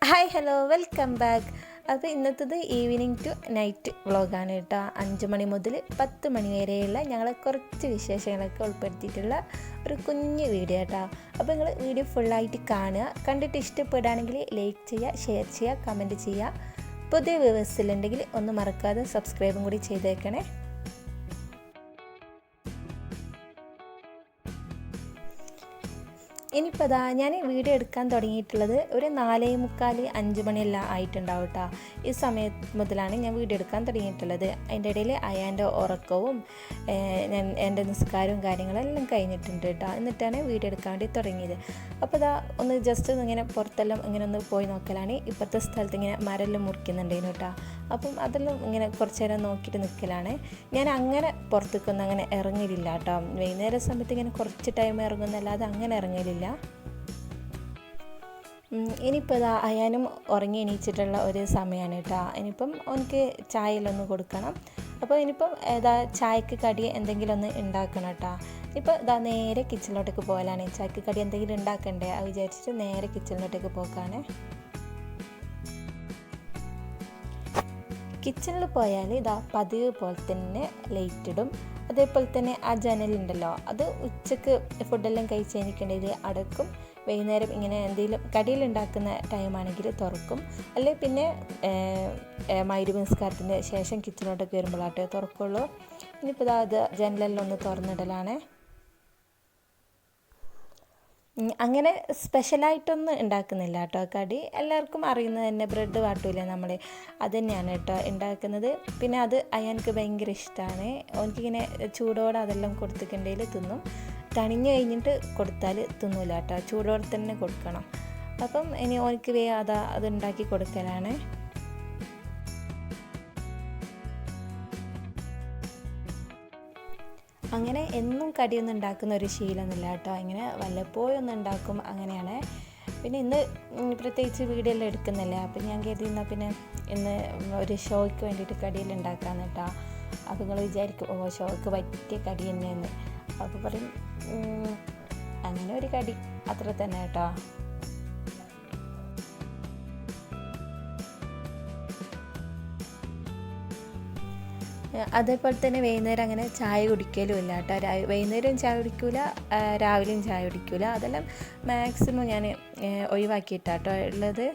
Hi hello welcome back. അപ്പോൾ ഇന്നത്തത് evening to night വ്ളോഗാണ് കേട്ടോ. 5 മണി മുതൽ 10 മണി വരെയുള്ള ഞങ്ങളെ കുറച്ച് വിശേഷങ്ങളൊക്കെ ഉൾപ്പെടുത്തിയിട്ടുള്ള ഒരു കുഞ്ഞു വീഡിയോ കേട്ടോ. അപ്പോൾ നിങ്ങൾ വീഡിയോ ഫുള്ളായിട്ട് കാണുക. കണ്ടിട്ട് ഇഷ്ടപ്പെടുകയാണെങ്കിൽ ലൈക്ക് ചെയ്യുക, ഷെയർ ചെയ്യുക, കമൻറ്റ് ചെയ്യുക. പുതിയ വ്യൂവേഴ്സിലുണ്ടെങ്കിൽ ഒന്ന് മറക്കാതെ സബ്സ്ക്രൈബും കൂടി ചെയ്തേക്കണേ. ഇനിയിപ്പോൾ ഞാൻ വീഡിയോ എടുക്കാൻ തുടങ്ങിയിട്ടുള്ളത് ഒരു 4:45 5 മണിയെല്ലാം ആയിട്ടുണ്ടാവും കേട്ടോ. ഈ സമയത്ത് മുതലാണ് ഞാൻ വീഡിയോ എടുക്കാൻ തുടങ്ങിയിട്ടുള്ളത്. അതിൻ്റെ ഇടയിൽ അയാൻ്റെ ഉറക്കവും എൻ്റെ നിസ്കാരവും കാര്യങ്ങളെല്ലാം കഴിഞ്ഞിട്ടുണ്ട് കേട്ടോ. എന്നിട്ടാണ് വീഡിയോ എടുക്കാൻ വേണ്ടി തുടങ്ങിയത്. അപ്പോൾ ഒന്ന് ജസ്റ്റ് ഇങ്ങനെ പുറത്തെല്ലാം ഇങ്ങനെ ഒന്ന് പോയി നോക്കലാണ്. ഇപ്പോഴത്തെ സ്ഥലത്ത് ഇങ്ങനെ മരമെല്ലാം മുറിക്കുന്നുണ്ടേനു കേട്ടോ. അപ്പം അതെല്ലാം ഇങ്ങനെ കുറച്ച് നേരം നോക്കിയിട്ട് നിൽക്കലാണ്. ഞാൻ അങ്ങനെ പുറത്തേക്കൊന്നും അങ്ങനെ ഇറങ്ങലില്ല കേട്ടോ. വൈകുന്നേര സമയത്ത് ഇങ്ങനെ കുറച്ച് ടൈം ഇറങ്ങുന്നല്ലാതെ അങ്ങനെ ഇറങ്ങലില്ല. ഇനിയിപ്പോൾ അയാനും ഉറങ്ങി എണീച്ചിട്ടുള്ള ഒരു സമയമാണ് കേട്ടോ. ഇനിയിപ്പം എനിക്ക് ചായയിലൊന്ന് കൊടുക്കണം. അപ്പോൾ ഇനിയിപ്പം ചായക്ക് കടി എന്തെങ്കിലും ഒന്ന് ഉണ്ടാക്കണം കേട്ടോ. ഇപ്പോൾ നേരെ കിച്ചണിലോട്ടേക്ക് പോകലാണ്. ചായക്ക് കടി എന്തെങ്കിലും ഉണ്ടാക്കണ്ടേ അത് വിചാരിച്ചിട്ട് നേരെ കിച്ചണിലോട്ടേക്ക് പോക്കാണ്. കിച്ചണിൽ പോയാൽ പതിവ് പോലെ തന്നെ ലൈറ്റ് ഇടും. അതേപോലെ തന്നെ ആ ജനലുണ്ടല്ലോ, അത് ഉച്ചക്ക് ഫുഡെല്ലാം കഴിച്ച് കഴിഞ്ഞിട്ടുണ്ടെങ്കിൽ അടക്കും. വൈകുന്നേരം ഇങ്ങനെ എന്തെങ്കിലും കടിയിലുണ്ടാക്കുന്ന ടൈമാണെങ്കിൽ തുറക്കും. അല്ലെങ്കിൽ പിന്നെ മഗ്‌രിബ് നിസ്കാരത്തിൻ്റെ ശേഷം കിച്ചണിലോട്ടൊക്കെ വരുമ്പോഴാട്ടെ തുറക്കുള്ളൂ. ഇനിയിപ്പോൾ അത് ജനലെല്ലാം ഒന്ന് തുറന്നിടലാണ്. അങ്ങനെ സ്പെഷ്യലായിട്ടൊന്നും ഉണ്ടാക്കുന്നില്ല കേട്ടോ. കടി എല്ലാവർക്കും അറിയുന്നത് തന്നെ, ബ്രെഡ് വാട്ടൂലേ നമ്മൾ, അത് തന്നെയാണ് കേട്ടോ ഉണ്ടാക്കുന്നത്. പിന്നെ അത് അയാൾക്ക് ഭയങ്കര ഇഷ്ടമാണ്. എനിക്കിങ്ങനെ ചൂടോടെ അതെല്ലാം കൊടുത്തിട്ടുണ്ടെങ്കിൽ തിന്നും. തണിഞ്ഞ് കഴിഞ്ഞിട്ട് കൊടുത്താൽ തിന്നില്ല കേട്ടോ. ചൂടോടെ തന്നെ കൊടുക്കണം. അപ്പം ഇനി ഓനിക്ക് അത് ഉണ്ടാക്കി കൊടുക്കലാണ്. അങ്ങനെ എന്നും കടിയൊന്നും ഉണ്ടാക്കുന്ന ഒരു ശീലമൊന്നുമില്ല കേട്ടോ. ഇങ്ങനെ വല്ലപ്പോഴും ഒന്ന് ഉണ്ടാക്കും, അങ്ങനെയാണ്. പിന്നെ ഇന്ന് പ്രത്യേകിച്ച് വീഡിയോ എല്ലാം എടുക്കുന്നില്ല. അപ്പം ഞാൻ കരുതി എന്നാൽ പിന്നെ ഇന്ന് ഒരു ഷോയ്ക്ക് വേണ്ടിയിട്ട് കടിയെല്ലാം ഉണ്ടാക്കാമെന്ന് കേട്ടോ. അപ്പോൾ നിങ്ങൾ വിചാരിക്കും ഷോയ്ക്ക് പറ്റിയ കടി തന്നെയെന്ന്. അപ്പോൾ പറയും അങ്ങനെ ഒരു കടി അത്ര തന്നെ കേട്ടോ. അതേപോലെ തന്നെ വൈകുന്നേരം അങ്ങനെ ചായ കുടിക്കലും ഇല്ല കേട്ടോ. വൈകുന്നേരം ചായ കുടിക്കില്ല, രാവിലെയും ചായ കുടിക്കില്ല. അതെല്ലാം മാക്സിമം ഞാൻ ഒഴിവാക്കിയിട്ടാട്ടോ ഉള്ളത്.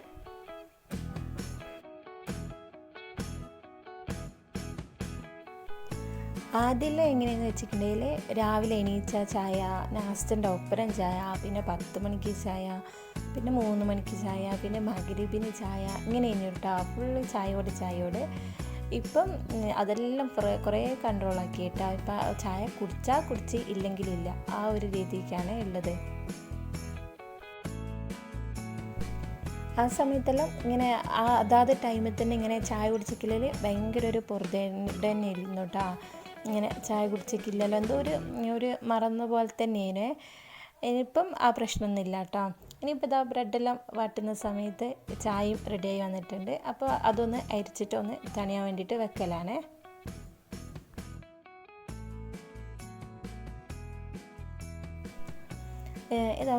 ആദ്യം എങ്ങനെയാണെന്ന് വെച്ചിട്ടുണ്ടെങ്കിൽ രാവിലെ എണീച്ച ചായ, നാസ്തൻ്റെ ഒപ്പരം ചായ, പിന്നെ 10 മണിക്ക് ചായ, പിന്നെ 3 മണിക്ക് ചായ, പിന്നെ മഗ്‌രിബിന് ചായ, ഇങ്ങനെ കഴിഞ്ഞിട്ടോ ഫുള്ള് ചായയോട്. ഇപ്പം അതെല്ലാം കുറേ കൺട്രോളാക്കിയിട്ടാ. ഇപ്പം ചായ കുടിച്ചാൽ കുടിച്ച് ഇല്ലെങ്കിലില്ല, ആ ഒരു രീതിക്കാണ് ഉള്ളത്. ആ സമയത്തെല്ലാം ഇങ്ങനെ അതാത് ടൈമിൽ തന്നെ ഇങ്ങനെ ചായ കുടിച്ചിട്ടില്ലെങ്കിൽ ഭയങ്കര ഒരു തന്നെ ഇരുന്നു കേട്ടോ. ഇങ്ങനെ ചായ കുടിച്ചിട്ടില്ലല്ലോ, എന്തോ ഒരു മറന്ന പോലെ തന്നെയാണ്. ഇനിയിപ്പം ആ പ്രശ്നമൊന്നുമില്ല കേട്ടോ. ഇനിയിപ്പോൾ ബ്രെഡെല്ലാം വാട്ടുന്ന സമയത്ത് ചായയും റെഡിയായി വന്നിട്ടുണ്ട്. അപ്പോൾ അതൊന്ന് അരിച്ചിട്ട് ഒന്ന് തണിയാൻ വേണ്ടിയിട്ട് വെക്കലാണ്.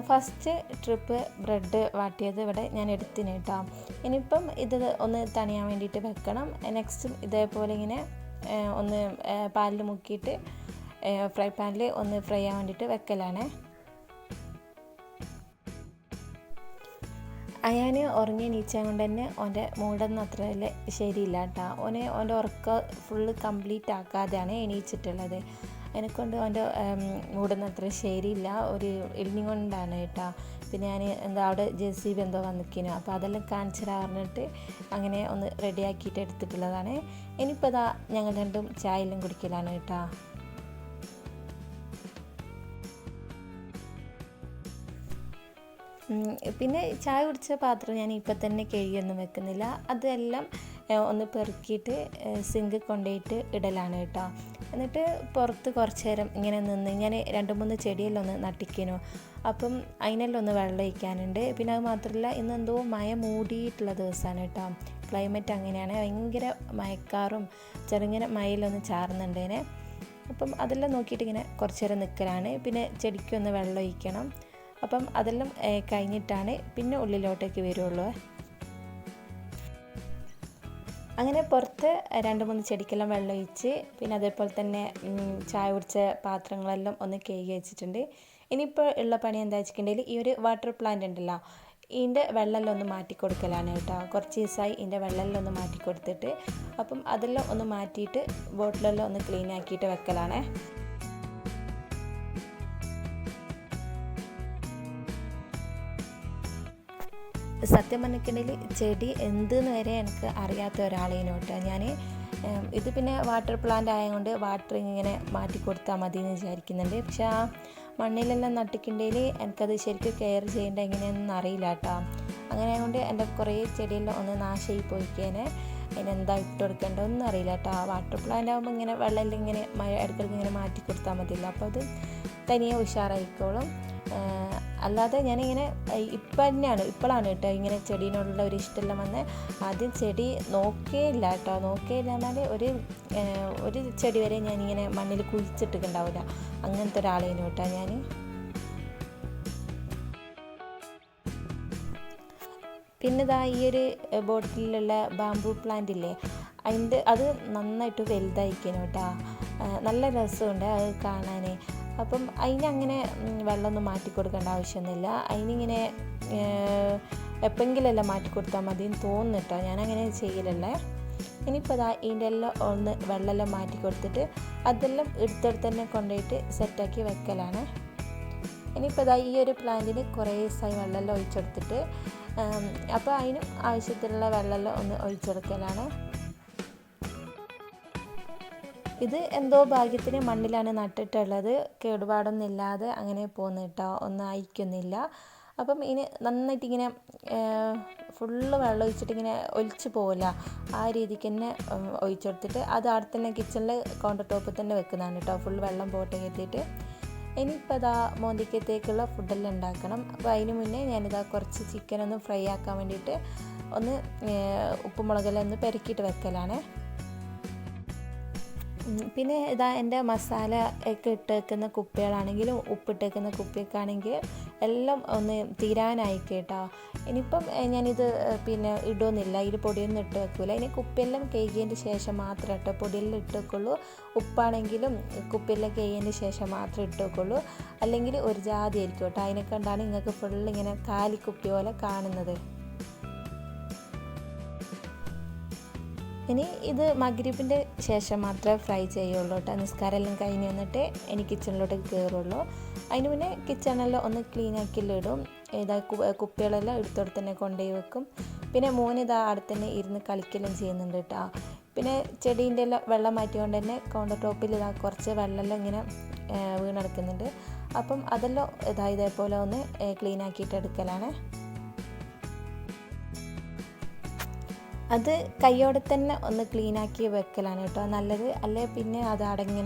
ഫസ്റ്റ് ട്രിപ്പ് ബ്രെഡ് വാട്ടിയത് ഇവിടെ ഞാൻ എടുത്തിന് കേട്ടോ. ഇനിയിപ്പം ഇത് ഒന്ന് തണിയാൻ വേണ്ടിയിട്ട് വെക്കണം. നെക്സ്റ്റ് ഇതേപോലെ ഇങ്ങനെ ഒന്ന് പാലിൽ മുക്കിയിട്ട് ഫ്രൈ പാനിൽ ഒന്ന് ഫ്രൈ ചെയ്യാൻ വേണ്ടിയിട്ട് വെക്കലാണ്. അയാൻ ഉറങ്ങി എണീച്ചാൽ കൊണ്ട് തന്നെ ഓൻ്റെ മൂടൊന്നും അത്ര ശരിയില്ല കേട്ടോ. ഓൻ്റെ ഉറക്കം ഫുള്ള് കംപ്ലീറ്റ് ആക്കാതെയാണ് എണീച്ചിട്ടുള്ളത്. അതിനെക്കൊണ്ട് ഓൻ്റെ മൂടൊന്നും അത്ര ശരിയില്ല, ഒരു ഇടിഞ്ഞു കൊണ്ടാണ് കേട്ടോ. പിന്നെ ഞാൻ അവിടെ JCB എന്തോ വന്നിരിക്കുന്നു, അപ്പോൾ അതെല്ലാം കാണിച്ചിട്ട് അങ്ങനെ ഒന്ന് റെഡിയാക്കിയിട്ട് എടുത്തിട്ടുള്ളതാണ്. ഇനിയിപ്പോൾ ഞങ്ങൾ രണ്ടും ചായയെല്ലാം കുടിക്കലാണ് കേട്ടോ. പിന്നെ ചായ കുടിച്ച പാത്രം ഞാൻ ഇപ്പം തന്നെ കഴുകിയൊന്നും വെക്കുന്നില്ല. അതെല്ലാം ഒന്ന് പെറുക്കിയിട്ട് സിങ്ക് കൊണ്ടുപോയിട്ട് ഇടലാണ് കേട്ടോ. എന്നിട്ട് പുറത്ത് കുറച്ച് നേരം ഇങ്ങനെ നിന്ന് ഞാൻ 2-3 ചെടിയെല്ലാം ഒന്ന് നട്ടിക്കുന്നു. അപ്പം അതിനെല്ലാം ഒന്ന് വെള്ളം ഒഴിക്കാനുണ്ട്. പിന്നെ അത് മാത്രമല്ല, ഇന്നെന്തോ മഴ മൂടിയിട്ടുള്ള ദിവസമാണ് കേട്ടോ. ക്ലൈമറ്റ് അങ്ങനെയാണ്, ഭയങ്കര മഴക്കാറും ചെറുങ്ങനെ മഴയിലൊന്ന് ചാറുന്നുണ്ടേനെ. അപ്പം അതെല്ലാം നോക്കിയിട്ട് ഇങ്ങനെ കുറച്ച് നേരം നിൽക്കലാണ്. പിന്നെ ചെടിക്കൊന്ന് വെള്ളം ഒഴിക്കണം. അപ്പം അതെല്ലാം കഴിഞ്ഞിട്ടാണ് പിന്നെ ഉള്ളിലോട്ടേക്ക് വരുള്ളൂ. അങ്ങനെ പുറത്ത് 2-3 ചെടിക്കെല്ലാം വെള്ളം ഒഴിച്ച് പിന്നെ അതേപോലെ തന്നെ ചായ കുടിച്ച പാത്രങ്ങളെല്ലാം ഒന്ന് കഴുകി വെച്ചിട്ടുണ്ട്. ഇനിയിപ്പോൾ ഉള്ള പണി എന്താ വെച്ചിട്ടുണ്ടെങ്കിൽ ഈ ഒരു വാട്ടർ പ്ലാന്റ് ഉണ്ടല്ലോ, ഇതിൻ്റെ വെള്ളമെല്ലാം ഒന്ന് മാറ്റി കൊടുക്കലാണ് കേട്ടോ. കുറച്ച് ദിവസമായി ഇതിൻ്റെ വെള്ളമെല്ലാം ഒന്ന് മാറ്റി കൊടുത്തിട്ട്, അപ്പം അതെല്ലാം ഒന്ന് മാറ്റിയിട്ട് ബോട്ടിലെല്ലാം ഒന്ന് ക്ലീൻ ആക്കിയിട്ട് വെക്കലാണ്. സത്യം പറഞ്ഞിട്ടുണ്ടെങ്കിൽ ചെടി എന്തെന്ന് വരെ എനിക്ക് അറിയാത്ത ഒരാളേനു കേട്ടോ ഞാൻ. ഇത് പിന്നെ വാട്ടർ പ്ലാന്റ് ആയതുകൊണ്ട് വാട്ടർ ഇങ്ങനെ മാറ്റി കൊടുത്താൽ മതി എന്ന് വിചാരിക്കുന്നുണ്ട്. പക്ഷെ ആ മണ്ണിലെല്ലാം നട്ടിട്ടുണ്ടെങ്കിൽ എനിക്കത് ശരിക്കും കെയർ ചെയ്യേണ്ട എങ്ങനെയൊന്നും അറിയില്ല കേട്ടോ. അങ്ങനെ ആയതുകൊണ്ട് എൻ്റെ കുറേ ചെടിയെല്ലാം ഒന്ന് നാശമായി പോയിക്കേനെ. അതിനെന്താ ഇട്ട് കൊടുക്കേണ്ടതൊന്നും അറിയില്ല കേട്ടോ. വാട്ടർ പ്ലാന്റ് ആകുമ്പോൾ ഇങ്ങനെ വെള്ളം ഇങ്ങനെ ഇടയ്ക്കിടയ്ക്ക് ഇങ്ങനെ മാറ്റി കൊടുത്താൽ മതിയല്ലോ, അപ്പോൾ അത് തനിയെ ഉഷാറായിക്കോളും. അല്ലാതെ ഞാനിങ്ങനെ ഇപ്പോഴാണ് കേട്ടോ ഇങ്ങനെ ചെടീനോടുള്ള ഒരു ഇഷ്ടമെല്ലാം വന്ന്. ആദ്യം ചെടി നോക്കേയില്ല കേട്ടോ. നോക്കേയില്ല എന്നാൽ ഒരു ചെടി വരെ ഞാനിങ്ങനെ മണ്ണിൽ കുഴിച്ചിട്ടിട്ടുണ്ടാവില്ല. അങ്ങനത്തെ ഒരാളേനു കേട്ടോ ഞാൻ. പിന്നെ ഇതാ ഈ ഒരു ബോട്ടിലുള്ള ബാംബൂ പ്ലാന്റ് ഇല്ലേ, അത് നന്നായിട്ട് വലുതായിക്കുന്നു കേട്ടോ. നല്ല രസമുണ്ട് അത് കാണാൻ. അപ്പം അതിനങ്ങനെ വെള്ളമൊന്നും മാറ്റി കൊടുക്കേണ്ട ആവശ്യമൊന്നുമില്ല. അതിനിങ്ങനെ എപ്പോഴെങ്കിലെല്ലാം മാറ്റി കൊടുത്താൽ മതി എന്ന് തോന്നുന്നു കേട്ടോ. ഞാനങ്ങനെ ചെയ്യലല്ലേ. ഇനിയിപ്പോൾ അതാ ഇതിൻ്റെ എല്ലാം ഒന്ന് വെള്ളമെല്ലാം മാറ്റി കൊടുത്തിട്ട് അതെല്ലാം എടുത്തെടുത്ത് തന്നെ കൊണ്ടുപോയിട്ട് സെറ്റാക്കി വെക്കലാണ്. ഇനിയിപ്പോൾ അതാ ഈ ഒരു പ്ലാന്റിന് കുറേ ദിവസമായി വെള്ളമെല്ലാം ഒഴിച്ചെടുത്തിട്ട്, അപ്പോൾ അതിനും ആവശ്യത്തിലുള്ള വെള്ളമെല്ലാം ഒന്ന് ഒഴിച്ചെടുക്കലാണ്. ഇത് എന്തോ ഭാഗ്യത്തിന് മണ്ണിലാണ് നട്ടിട്ടുള്ളത്. കേടുപാടൊന്നും ഇല്ലാതെ അങ്ങനെ പോകുന്നു കേട്ടോ, ഒന്നും അയക്കുന്നില്ല. അപ്പം ഇനി നന്നായിട്ട് ഇങ്ങനെ ഫുള്ള് വെള്ളം ഒഴിച്ചിട്ടിങ്ങനെ ഒലിച്ച് പോവില്ല, ആ രീതിക്ക് തന്നെ ഒഴിച്ചെടുത്തിട്ട് അത് അവിടെ തന്നെ കിച്ചണിൽ കൗണ്ടർ ടോപ്പിൽ തന്നെ വെക്കുന്നതാണ് കേട്ടോ, ഫുൾ വെള്ളം പോട്ടെ കയറ്റിയിട്ട്. ഇനിയിപ്പോൾ അതാ മോന്തിക്കത്തേക്കുള്ള ഫുഡെല്ലാം ഉണ്ടാക്കണം. അപ്പോൾ അതിന് മുന്നേ ഞാനിതാ കുറച്ച് ചിക്കനൊന്ന് ഫ്രൈ ആക്കാൻ വേണ്ടിയിട്ട് ഒന്ന് ഉപ്പുമുളകെല്ലാം ഒന്ന് പെരക്കിയിട്ട് വെക്കലാണ്. പിന്നെ ഇതാ എൻ്റെ മസാല ഒക്കെ ഇട്ട് വെക്കുന്ന കുപ്പികളാണെങ്കിലും ഉപ്പിട്ട് വെക്കുന്ന കുപ്പിയൊക്കെ ആണെങ്കിൽ എല്ലാം ഒന്ന് തീരാനായി കേട്ടോ. ഇനിയിപ്പം ഞാനിത് പിന്നെ ഇടുന്നില്ല, ഇതിൽ പൊടിയൊന്നും ഇട്ട് വെക്കില്ല. ഇനി കുപ്പിയെല്ലാം കഴുകിയതിൻ്റെ ശേഷം മാത്രമേ കേട്ടോ പൊടിയെല്ലാം ഇട്ട് വെക്കുള്ളൂ. ഉപ്പാണെങ്കിലും കുപ്പിയെല്ലാം കഴുകിയതിൻ്റെ ശേഷം മാത്രമേ ഇട്ട് വെക്കുള്ളൂ, അല്ലെങ്കിൽ ഒരു ജാതി ആയിരിക്കും കേട്ടോ. അതിനെ കണ്ടാണ് നിങ്ങൾക്ക് ഫുള്ളിങ്ങനെ കാലിക്കുപ്പി പോലെ കാണുന്നത്. ഇനി ഇത് മഗ്രിബിൻ്റെ ശേഷം മാത്രമേ ഫ്രൈ ചെയ്യുള്ളൂ കേട്ടോ. നിസ്കാരമെല്ലാം കഴിഞ്ഞ് വന്നിട്ട് ഇനി കിച്ചണിലോട്ട് കയറുള്ളൂ. അതിന് മുന്നേ കിച്ചണെല്ലാം ഒന്ന് ക്ലീൻ ആക്കിയില്ലിടും. ഇതാ കുപ്പികളെല്ലാം എടുത്തോടെ തന്നെ കൊണ്ടുപോയി വെക്കും. പിന്നെ മോനിതാ അവിടെ തന്നെ ഇരുന്ന് കളിക്കെല്ലാം ചെയ്യുന്നുണ്ട് കേട്ടോ. പിന്നെ ചെടീൻ്റെ എല്ലാം വെള്ളം മാറ്റിക്കൊണ്ട് തന്നെ കൗണ്ടർ ടോപ്പിൽ ഇതാ കുറച്ച് വെള്ളമെല്ലാം ഇങ്ങനെ വീണെടുക്കുന്നുണ്ട്. അപ്പം അതെല്ലാം ഇതേപോലെ ഒന്ന് ക്ലീൻ ആക്കിയിട്ട് എടുക്കലാണ്. അത് കൈയോടെ തന്നെ ഒന്ന് ക്ലീനാക്കി വെക്കലാണ് കേട്ടോ നല്ലത്. അല്ലേ പിന്നെ അത്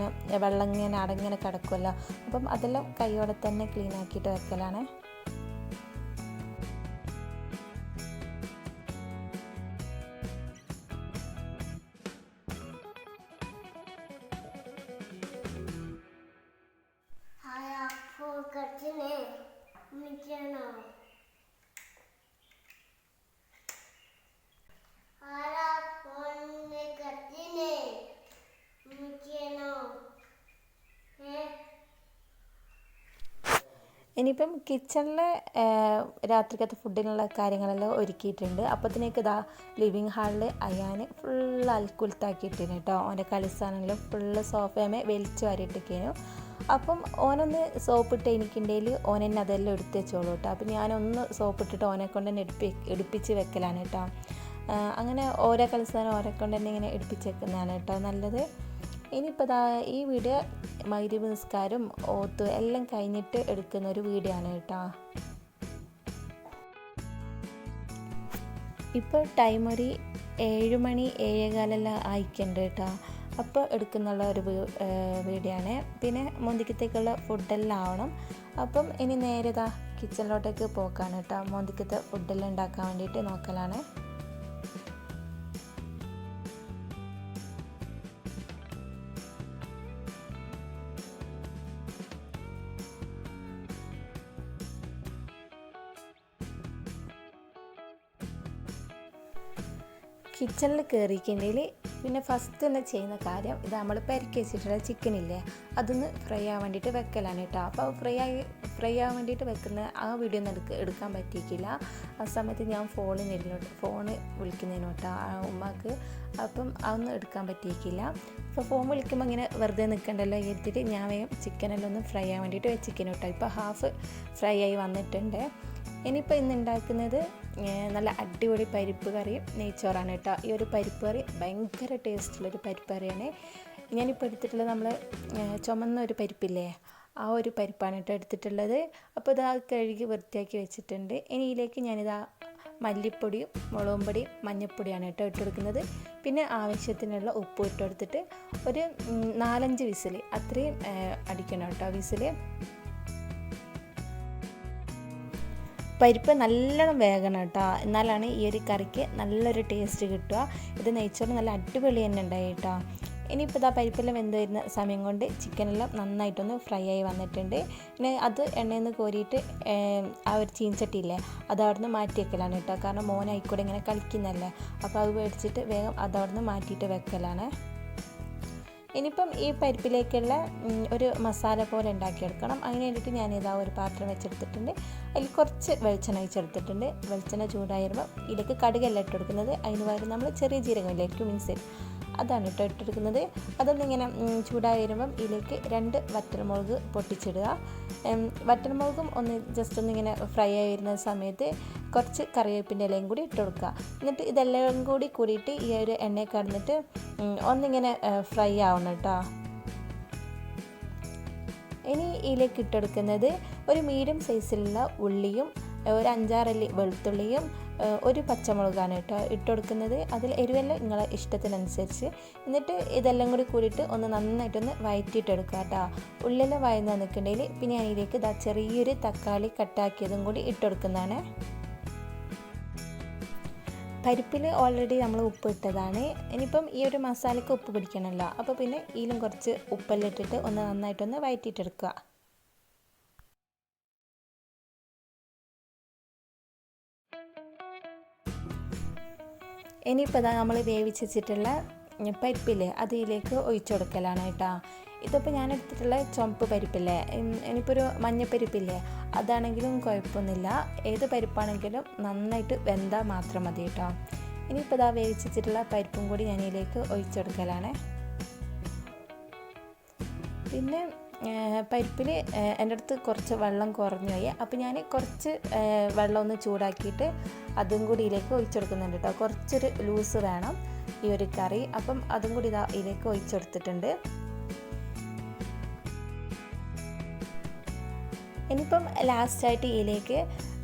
വെള്ളം ഇങ്ങനെ അടങ്ങനെ കിടക്കുമല്ലോ. അപ്പം അതെല്ലാം കൈയോടെ തന്നെ ക്ലീനാക്കിയിട്ട് വെക്കലാണ്. ഇനിയിപ്പം കിച്ചണിലെ രാത്രിക്കത്തെ ഫുഡിനുള്ള കാര്യങ്ങളെല്ലാം ഒരുക്കിയിട്ടുണ്ട്. അപ്പോഴത്തേക്ക് ഇതാ ലിവിങ് ഹാളിൽ അയാൻ ഫുള്ള് അൽക്കുലത്താക്കിയിട്ടുണ്ട് കേട്ടോ. ഓൻ്റെ കളിസ്ഥാനങ്ങളും ഫുള്ള് സോഫയമേ വലിച്ചു വാരിയിട്ടേക്കേനു. അപ്പം ഓനൊന്ന് സോപ്പിട്ട് എനിക്കുണ്ടെങ്കിൽ ഓനെന്നെ അതെല്ലാം എടുത്ത് വെച്ചോളൂ കേട്ടോ. അപ്പം ഞാനൊന്ന് സോപ്പിട്ടിട്ട് ഓനെ കൊണ്ട് തന്നെ എടുപ്പിച്ച് വെക്കലാണ് കേട്ടോ. അങ്ങനെ ഓരോ കളിസ്ഥാനം ഓരോ കൊണ്ട് തന്നെ ഇങ്ങനെ എടുപ്പിച്ച് വെക്കുന്നതാണ് കേട്ടോ നല്ലത്. ഇനിയിപ്പോൾ ഈ വീഡിയോ മഗ്‌രിബ് നിസ്കാരം ഓത്ത് എല്ലാം കഴിഞ്ഞിട്ട് എടുക്കുന്ന ഒരു വീഡിയോ ആണ് കേട്ടോ. ഇപ്പോൾ ടൈം ഒരു 7 മണി 7:15 ആയിക്കുണ്ട് കേട്ടോ. അപ്പോൾ എടുക്കുന്നുള്ള ഒരു വീഡിയോ ആണ്. പിന്നെ മോന്തിക്കത്തേക്കുള്ള ഫുഡെല്ലാം ആവണം. അപ്പം ഇനി നേരെ കിച്ചണിലോട്ടേക്ക് പോക്കാണ് കേട്ടോ. മോന്തിക്കത്തെ ഫുഡെല്ലാം ഉണ്ടാക്കാൻ വേണ്ടിയിട്ട് നോക്കലാണ്. കിച്ചണിൽ കയറിയിട്ടുണ്ടെങ്കിൽ പിന്നെ ഫസ്റ്റ് തന്നെ ചെയ്യുന്ന കാര്യം ഇത് നമ്മൾ പരിക്കി വെച്ചിട്ടുള്ള ചിക്കനില്ലേ അതൊന്ന് ഫ്രൈ ആവാൻ വേണ്ടിയിട്ട് വെക്കലാണ് കേട്ടോ. അപ്പോൾ ഫ്രൈ ആവാൻ വേണ്ടിയിട്ട് വെക്കുന്ന ആ വീഡിയോ ഒന്നും എടുക്കാൻ പറ്റിയിട്ടില്ല. ആ സമയത്ത് ഞാൻ ഫോണ് വിളിക്കുന്നതിന് കേട്ടോ ആ ഉമ്മാക്ക്. അപ്പം അതൊന്നും എടുക്കാൻ പറ്റിയിട്ടില്ല. അപ്പോൾ ഫോൺ വിളിക്കുമ്പോൾ ഇങ്ങനെ വെറുതെ നിൽക്കണ്ടല്ലോ എടുത്തിട്ട് ഞാൻ വേഗം ചിക്കനെല്ലാം ഒന്ന് ഫ്രൈ ആവാൻ വേണ്ടിയിട്ട് വെച്ചിരിക്കുന്നു കേട്ടോ. ഇപ്പോൾ ഹാഫ് ഫ്രൈ ആയി വന്നിട്ടുണ്ട്. ഇനിയിപ്പോൾ ഇന്ന് ഉണ്ടാക്കുന്നത് നല്ല അടിപൊളി പരിപ്പ് കറിയും നെയ്ച്ചോറാണ് കേട്ടോ. ഈ ഒരു പരിപ്പ് കറി ഭയങ്കര ടേസ്റ്റുള്ളൊരു പരിപ്പ് കറിയാണ്. ഞാനിപ്പോൾ എടുത്തിട്ടുള്ളത് നമ്മൾ ചുമന്ന ഒരു പരിപ്പില്ലേ ആ ഒരു പരിപ്പാണ് കേട്ടോ എടുത്തിട്ടുള്ളത്. അപ്പോൾ ഇതാ കഴുകി വൃത്തിയാക്കി വെച്ചിട്ടുണ്ട്. ഇനി ഇതിലേക്ക് ഞാനിതാ മല്ലിപ്പൊടിയും മുളകും പൊടിയും മഞ്ഞൾപ്പൊടിയാണ് കേട്ടോ ഇട്ടെടുക്കുന്നത്. പിന്നെ ആവശ്യത്തിനുള്ള ഉപ്പ് ഇട്ടെടുത്തിട്ട് ഒരു 4-5 വിസിൽ അത്രയും അടിക്കണം കേട്ടോ വിസിൽ. പരിപ്പ് നല്ലോണം വേഗണം കേട്ടോ, എന്നാലാണ് ഈ ഒരു കറിക്ക് നല്ലൊരു ടേസ്റ്റ് കിട്ടുക. ഇത് നെയ്ച്ചോറ് നല്ല അടിപൊളി തന്നെ ഉണ്ടായി കേട്ടോ. ഇനിയിപ്പോൾ ഇതാ പരിപ്പെല്ലാം വെന്ത് വരുന്ന സമയം കൊണ്ട് ചിക്കനെല്ലാം നന്നായിട്ടൊന്ന് ഫ്രൈ ആയി വന്നിട്ടുണ്ട്. പിന്നെ അത് എണ്ണയിൽ നിന്ന് കോരിയിട്ട് ആ ഒരു ചീൻചട്ടിയില്ലേ അത് അവിടെ നിന്ന് മാറ്റി വെക്കലാണ് കേട്ടോ. കാരണം മോനായിക്കൂടെ ഇങ്ങനെ കളിക്കുന്നതല്ലേ, അപ്പോൾ അത് മേടിച്ചിട്ട് വേഗം അത് അവിടെ നിന്ന് മാറ്റിയിട്ട് വെക്കലാണ്. ഇനിയിപ്പം ഈ പരിപ്പിലേക്കുള്ള ഒരു മസാല പോലെ ഉണ്ടാക്കിയെടുക്കണം. അതിന് വേണ്ടിയിട്ട് ഞാനിതാ ഒരു പാത്രം വെച്ചെടുത്തിട്ടുണ്ട്. അതിൽ കുറച്ച് വെളിച്ചെണ്ണ വെച്ചെടുത്തിട്ടുണ്ട്. വെളിച്ചെണ്ണ ചൂടായി വരുമ്പോൾ ഇതിലേക്ക് കടുകല്ല ഇട്ടെടുക്കുന്നത്. അതിന് പകരം നമ്മൾ ചെറിയ ജീരകമില്ലേ ക്യുമിൻ സീഡ് അതാണ് ഇട്ടെടുക്കുന്നത്. അതൊന്നിങ്ങനെ ചൂടായി വരുമ്പം ഇതിലേക്ക് 2 വറ്റൽമുളക് പൊട്ടിച്ചിടുക. വറ്റൽമുളകും ഒന്ന് ജസ്റ്റ് ഒന്നിങ്ങനെ ഫ്രൈ ആയി വരുന്ന സമയത്ത് കുറച്ച് കറിവേപ്പിൻ്റെ ഇലയും കൂടി ഇട്ട് കൊടുക്കുക. എന്നിട്ട് ഇതെല്ലാം കൂടിയിട്ട് ഈ ഒരു എണ്ണയിൽ കടന്നിട്ട് ഒന്നിങ്ങനെ ഫ്രൈ ആവണം കേട്ടോ. ഇനി ഇതിലേക്ക് ഇട്ടെടുക്കുന്നത് ഒരു മീഡിയം സൈസിലുള്ള ഉള്ളിയും ഒരു 5-6 അല്ലി വെളുത്തുള്ളിയും ഒരു പച്ചമുളകാണ് കേട്ടോ ഇട്ടുകൊടുക്കുന്നത്. അതിൽ എരിവെല്ലാം നിങ്ങളെ ഇഷ്ടത്തിനനുസരിച്ച്. എന്നിട്ട് ഇതെല്ലാം കൂടിയിട്ട് ഒന്ന് നന്നായിട്ടൊന്ന് വഴറ്റിയിട്ടെടുക്കുക കേട്ടോ. ഉള്ളിലെല്ലാം വഴന്ന് നിൽക്കണ്ടെങ്കിൽ പിന്നെ അതിലേക്ക് ചെറിയൊരു തക്കാളി കട്ടാക്കിയതും കൂടി ഇട്ടുകൊടുക്കുന്നതാണ്. പരിപ്പിൽ ഓൾറെഡി നമ്മൾ ഉപ്പ് ഇട്ടതാണ്. ഇനിയിപ്പം ഈ ഒരു മസാലയ്ക്ക് ഉപ്പ് പിടിക്കണമല്ലോ, അപ്പോൾ പിന്നെ ഇതിലും കുറച്ച് ഉപ്പെല്ലാം ഇട്ടിട്ട് ഒന്ന് നന്നായിട്ടൊന്ന് വഴറ്റിയിട്ടെടുക്കുക. ഇനിയിപ്പോൾ ഇതാ നമ്മൾ വേവിച്ച് വെച്ചിട്ടുള്ള പരിപ്പില്ലേ അതിലേക്ക് ഒഴിച്ചു കൊടുക്കലാണ് കേട്ടോ. ഇതിപ്പോൾ ഞാൻ എടുത്തിട്ടുള്ള ചുവപ്പ് പരിപ്പില്ലേ, ഇനിയിപ്പോൾ ഒരു മഞ്ഞപ്പരിപ്പില്ലേ അതാണെങ്കിലും കുഴപ്പമൊന്നുമില്ല. ഏത് പരിപ്പാണെങ്കിലും നന്നായിട്ട് വെന്താൽ മാത്രം മതി കേട്ടോ. ഇനിയിപ്പോൾ ഇതാ വേവിച്ച് വെച്ചിട്ടുള്ള പരിപ്പും കൂടി ഞാൻ ഇതിലേക്ക് ഒഴിച്ചു കൊടുക്കലാണ്. പിന്നെ പരിപ്പിൽ എൻ്റെ അടുത്ത് കുറച്ച് വെള്ളം കുറഞ്ഞു പോയി. അപ്പോൾ ഞാൻ കുറച്ച് വെള്ളം ഒന്ന് ചൂടാക്കിയിട്ട് അതും കൂടി ഇതിലേക്ക് ഒഴിച്ചു കൊടുക്കുന്നുണ്ട് കേട്ടോ. കുറച്ചൊരു ലൂസ് വേണം ഈ ഒരു കറി. അപ്പം അതും കൂടി ഇതാ ഇതിലേക്ക് ഒഴിച്ചെടുത്തിട്ടുണ്ട്. ഇനിയിപ്പം ലാസ്റ്റായിട്ട് ഇതിലേക്ക്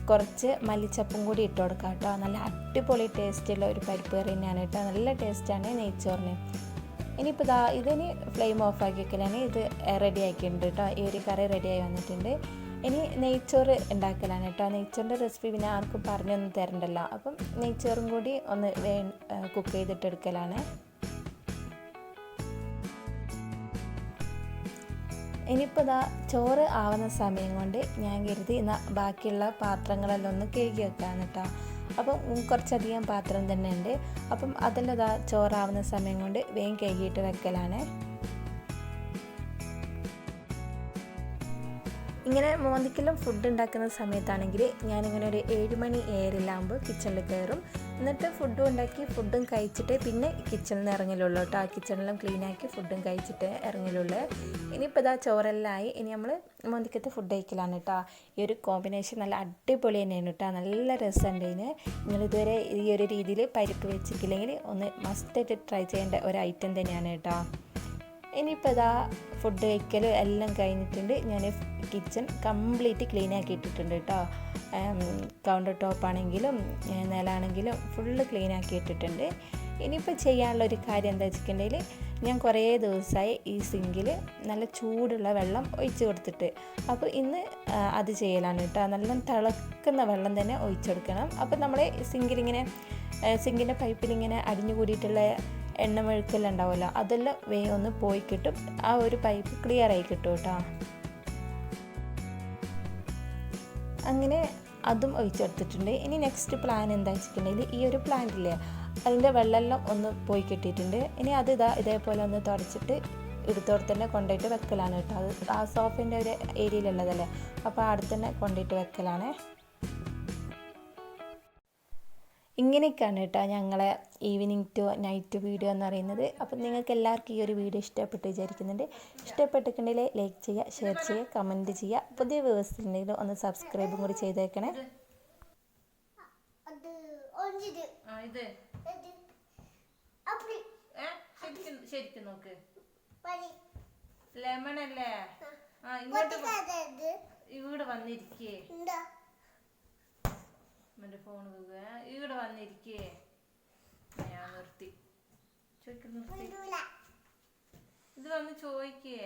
കുറച്ച് മല്ലിച്ചപ്പും കൂടി ഇട്ട് കൊടുക്കാം കേട്ടോ. നല്ല അടിപൊളി ടേസ്റ്റുള്ള ഒരു പരിപ്പ് കറി തന്നെയാണ് കേട്ടോ. നല്ല ടേസ്റ്റാണ് നെയ്ച്ചോറിന്. ഇനിയിപ്പോൾ ഇതിന് ഫ്ലെയിം ഓഫ് ആക്കി വെക്കലാണ്. ഇത് റെഡി ആക്കിയിട്ടുണ്ട് കേട്ടോ. ഈ ഒരു കറി റെഡിയായി വന്നിട്ടുണ്ട്. ഇനി നെയ്ച്ചോറ് ഉണ്ടാക്കലാണ് കേട്ടോ. നെയ്ച്ചോറിൻ്റെ റെസിപ്പി പിന്നെ ആർക്കും പറഞ്ഞൊന്നും തരണ്ടല്ലോ. അപ്പം നെയ്ച്ചോറും കൂടി ഒന്ന് കുക്ക് ചെയ്തിട്ടെടുക്കലാണ്. ഇനിയിപ്പോൾ ചോറ് ആവുന്ന സമയം കൊണ്ട് ഞാൻ കരുതി ബാക്കിയുള്ള പാത്രങ്ങളെല്ലാം ഒന്ന് കഴുകി വെക്കാണ് കേട്ടോ. അപ്പം കുറച്ചധികം പാത്രം തന്നെ ഉണ്ട്. അപ്പം അതെല്ലാം ചോറാവുന്ന സമയം കൊണ്ട് വേഗം കഴുകിയിട്ട് വെക്കലാണ്. ഇങ്ങനെ മോന്തിക്കെല്ലാം ഫുഡ് ഉണ്ടാക്കുന്ന സമയത്താണെങ്കിൽ ഞാനിങ്ങനെ ഒരു 7 മണി 7 കിച്ചണിൽ കയറും. എന്നിട്ട് ഫുഡും ഉണ്ടാക്കി ഫുഡും കഴിച്ചിട്ട് പിന്നെ കിച്ചണിൽ നിന്ന് ഇറങ്ങലുള്ളൂ കേട്ടോ. കിച്ചണിലും ക്ലീനാക്കി ഫുഡും കഴിച്ചിട്ട് ഇറങ്ങലുള്ളൂ. ഇനിയിപ്പോൾ ചോറെല്ലാം ആയി. ഇനി നമ്മൾ മോന്തിക്കത്തെ ഫുഡ് കഴിക്കലാണ് കേട്ടോ. ഈ ഒരു കോമ്പിനേഷൻ നല്ല അടിപൊളി തന്നെയാണ് കേട്ടോ. നല്ല രസമുണ്ട് ഇതിന്. നിങ്ങളിതുവരെ ഈ ഒരു രീതിയിൽ പരിപ്പ് വെച്ചിട്ടില്ലെങ്കിൽ ഒന്ന് മസ്റ്റായിട്ട് ട്രൈ ചെയ്യേണ്ട ഒരു ഐറ്റം തന്നെയാണ് കേട്ടോ. ഇനിയിപ്പോൾ ഫുഡ് കഴിക്കൽ എല്ലാം കഴിഞ്ഞിട്ടുണ്ട്. ഞാൻ കിച്ചൺ കംപ്ലീറ്റ് ക്ലീൻ ആക്കി ഇട്ടിട്ടുണ്ട് കേട്ടോ. കൗണ്ടർ ടോപ്പാണെങ്കിലും നിലാണെങ്കിലും ഫുള്ള് ക്ലീൻ ആക്കി ഇട്ടിട്ടുണ്ട്. ഇനിയിപ്പോൾ ചെയ്യാനുള്ളൊരു കാര്യം എന്താ വെച്ചിട്ടുണ്ടെങ്കിൽ ഞാൻ കുറേ ദിവസമായി ഈ സിങ്കിൽ നല്ല ചൂടുള്ള വെള്ളം ഒഴിച്ച് കൊടുത്തിട്ട്. അപ്പോൾ ഇന്ന് അത് ചെയ്യലാണ് കേട്ടോ. നല്ല തിളക്കുന്ന വെള്ളം തന്നെ ഒഴിച്ചെടുക്കണം. അപ്പോൾ നമ്മൾ സിങ്കിൻ്റെ പൈപ്പിലിങ്ങനെ അടിഞ്ഞു കൂടിയിട്ടുള്ള എണ്ണമെഴുക്കെല്ലാം ഉണ്ടാവുമല്ലോ അതെല്ലാം വേഗം ഒന്ന് പോയി കിട്ടും. ആ ഒരു പൈപ്പ് ക്ലിയർ ആയി കിട്ടും കേട്ടോ. അങ്ങനെ അതും ഒഴിച്ചെടുത്തിട്ടുണ്ട്. ഇനി നെക്സ്റ്റ് പ്ലാൻ എന്താ വെച്ചിട്ടുണ്ടെങ്കിൽ ഈ ഒരു പ്ലാന്റ് ഇല്ലേ അതിൻ്റെ വെള്ളമെല്ലാം ഒന്ന് പോയി കിട്ടിയിട്ടുണ്ട്. ഇനി അത് ഇതേപോലെ ഒന്ന് തുടച്ചിട്ട് എടുത്തോടത്ത് തന്നെ കൊണ്ടുപോയിട്ട് വെക്കലാണ് കേട്ടോ. അത് ആ സോഫിൻ്റെ ഒരു ഏരിയയിലുള്ളതല്ലേ, അപ്പോൾ അടുത്ത് തന്നെ കൊണ്ടുപോയിട്ട് വെക്കലാണ്. ഇങ്ങനെയൊക്കെയാണ് കേട്ടോ ഞങ്ങളെ ഈവനിങ് ടു നൈറ്റ് വീഡിയോ എന്ന് പറയുന്നത്. അപ്പം നിങ്ങൾക്ക് എല്ലാവർക്കും ഈ ഒരു വീഡിയോ ഇഷ്ടപ്പെട്ട് വിചാരിക്കുന്നുണ്ട്. ഇഷ്ടപ്പെട്ടിട്ടുണ്ടെങ്കിൽ ലൈക്ക് ചെയ്യുക, ഷെയർ ചെയ്യുക, കമൻറ്റ് ചെയ്യുക. പുതിയ വ്യൂവേഴ്സ് ഉണ്ടെങ്കിൽ ഒന്ന് സബ്സ്ക്രൈബും കൂടി ചെയ്തേക്കണേ. ശരിക്കും നോക്ക്, ലെമൺ അല്ലേ? ഇങ്ങോട്ട് ഇവിടെ വന്നിരിക്കേ, എൻ്റെ ഫോൺ ഇവിടെ വന്നിരിക്കേ. ഞാൻ നിർത്തി ചോദിക്കുന്നു, ഇത് വന്ന് ചോദിക്കേ.